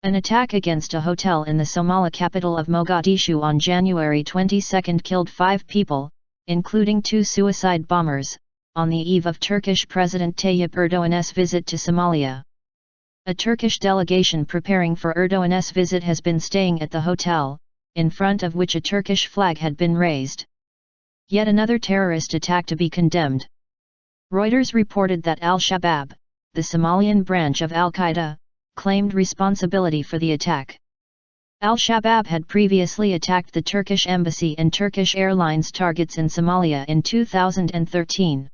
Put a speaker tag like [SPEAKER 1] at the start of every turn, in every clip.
[SPEAKER 1] An attack against a hotel in the Somali capital of Mogadishu on January 22 killed 5 people, including 2 suicide bombers, on the eve of Turkish President Tayyip Erdoğan's visit to Somalia. A Turkish delegation preparing for Erdoğan's visit has been staying at the hotel, in front of which a Turkish flag had been raised. Yet another terrorist attack to be condemned. Reuters reported that al-Shabaab, the Somalian branch of al-Qaeda, claimed responsibility for the attack. Al-Shabaab had previously attacked the Turkish Embassy and Turkish Airlines targets in Somalia in 2013.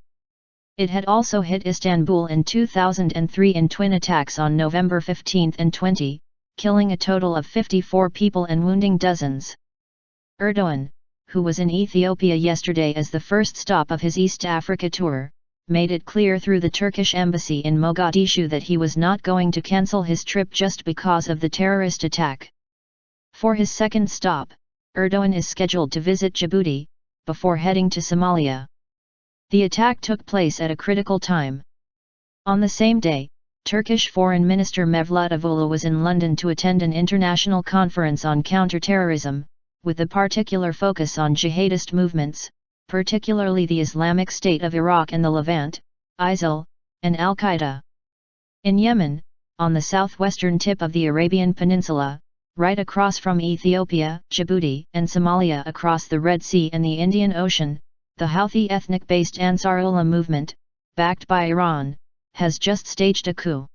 [SPEAKER 1] It had also hit Istanbul in 2003 in twin attacks on November 15 and 20, killing a total of 54 people and wounding dozens. Erdoğan, who was in Ethiopia yesterday as the first stop of his East Africa tour, made it clear through the Turkish embassy in Mogadishu that he was not going to cancel his trip just because of the terrorist attack. For his second stop, Erdoğan is scheduled to visit Djibouti, before heading to Somalia. The attack took place at a critical time. On the same day, Turkish Foreign Minister Mevlut Cavusoglu was in London to attend an international conference on counter-terrorism, with a particular focus on jihadist movements, particularly the Islamic State of Iraq and the Levant, ISIL, and al-Qaeda. In Yemen, on the southwestern tip of the Arabian Peninsula, right across from Ethiopia, Djibouti, and Somalia across the Red Sea and the Indian Ocean, the Houthi ethnic-based Ansarullah movement, backed by Iran, has just staged a coup.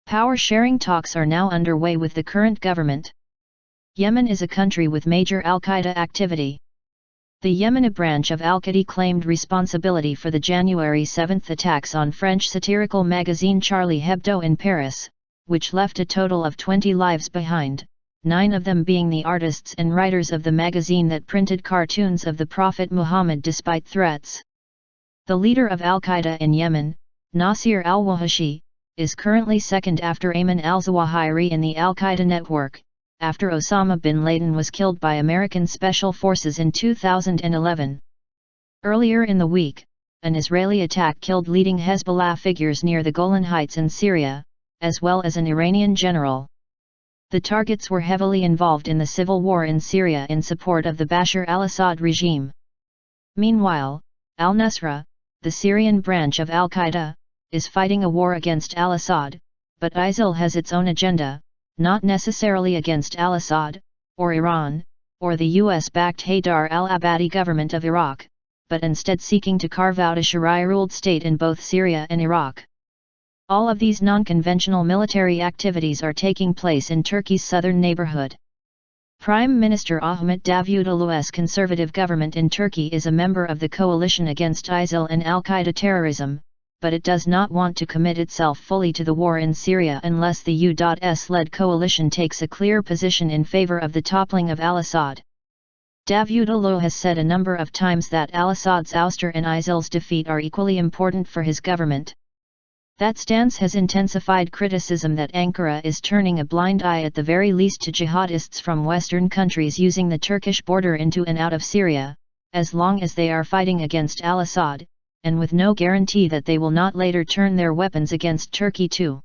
[SPEAKER 1] Power-sharing talks are now underway with the current government. Yemen is a country with major al-Qaeda activity. The Yemeni branch of al-Qaeda claimed responsibility for the January 7 attacks on French satirical magazine Charlie Hebdo in Paris, which left a total of 20 lives behind, 9 of them being the artists and writers of the magazine that printed cartoons of the Prophet Muhammad despite threats. The leader of al-Qaeda in Yemen, Nasir al-Wahashi, is currently second after Ayman al-Zawahiri in the al-Qaeda network, after Osama bin Laden was killed by American Special Forces in 2011. Earlier in the week, an Israeli attack killed leading Hezbollah figures near the Golan Heights in Syria, as well as an Iranian general. The targets were heavily involved in the civil war in Syria in support of the Bashar al-Assad regime. Meanwhile, al-Nusra, the Syrian branch of al-Qaeda, is fighting a war against al-Assad, but ISIL has its own agenda, not necessarily against al-Assad, or Iran, or the US-backed Haydar al-Abadi government of Iraq, but instead seeking to carve out a Sharia-ruled state in both Syria and Iraq. All of these non-conventional military activities are taking place in Turkey's southern neighborhood. Prime Minister Ahmet Davutoğlu's conservative government in Turkey is a member of the coalition against ISIL and al-Qaeda terrorism, but it does not want to commit itself fully to the war in Syria unless the U.S.-led coalition takes a clear position in favor of the toppling of al-Assad. Davutoğlu has said a number of times that al-Assad's ouster and ISIL's defeat are equally important for his government. That stance has intensified criticism that Ankara is turning a blind eye at the very least to jihadists from Western countries using the Turkish border into and out of Syria, as long as they are fighting against al-Assad, and with no guarantee that they will not later turn their weapons against Turkey too.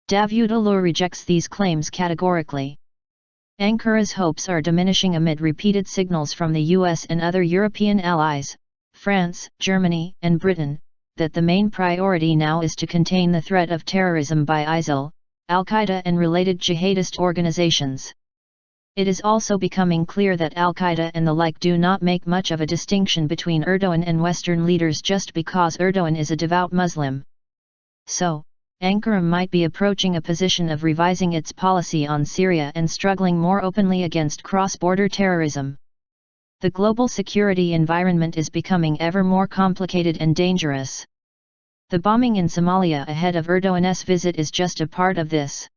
[SPEAKER 1] Davutoğlu rejects these claims categorically. Ankara's hopes are diminishing amid repeated signals from the US and other European allies, France, Germany, and Britain, that the main priority now is to contain the threat of terrorism by ISIL, al-Qaeda and related jihadist organizations. It is also becoming clear that al-Qaeda and the like do not make much of a distinction between Erdoğan and Western leaders just because Erdoğan is a devout Muslim. So, Ankara might be approaching a position of revising its policy on Syria and struggling more openly against cross-border terrorism. The global security environment is becoming ever more complicated and dangerous. The bombing in Somalia ahead of Erdoğan's visit is just a part of this.